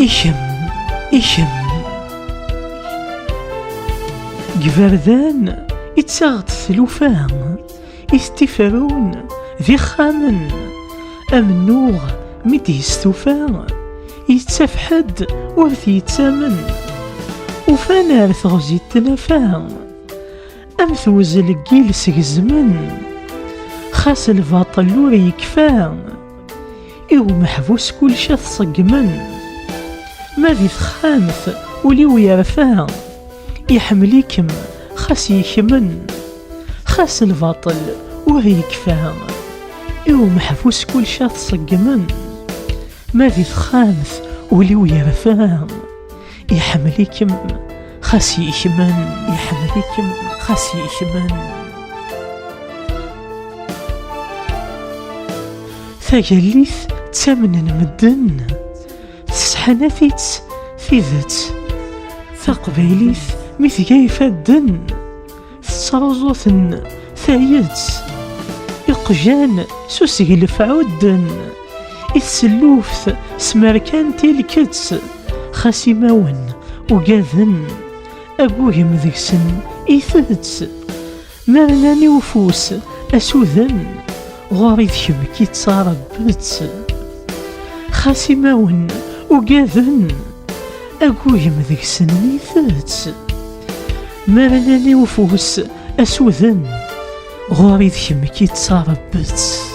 إشم إشم جبردان يتساغط ثلوفان يستفرون ذي خامن أمنوغ مدي يستوفان يتسفحد ورثي يتسامن وفانا ثغزي التنافان أم ثوزل الجيل سجزمن خاس الباطل لوري يكفان إيو محبوس كل شا تصقمن ما ذي خامث وليو يرفان يحمليكم خاس يكمن خاس الباطل وهي يكفان إيو محبوس كل شا تصقمن ما ذي خامث وليو يرفان يحمليكم خاس يكمن يحمليكم خاس يكمن ثقليث تامن مدن تسحنافيت في ذات ثقبيليث مثقاي فدن تصرزوثن ثايت يقجان سوسي لفعودن إثسلوفث سماركان تيلكتس خاسي ماون وقاذن أقوهم ذكسن إيثتس مرناني وفوس أسوذن غاري ذكمكي تصاربت خاسي ماون وقاذن أقوهم ذكسن إيثتس مرناني وفوس أسوذن غاري ذكمكي تصاربت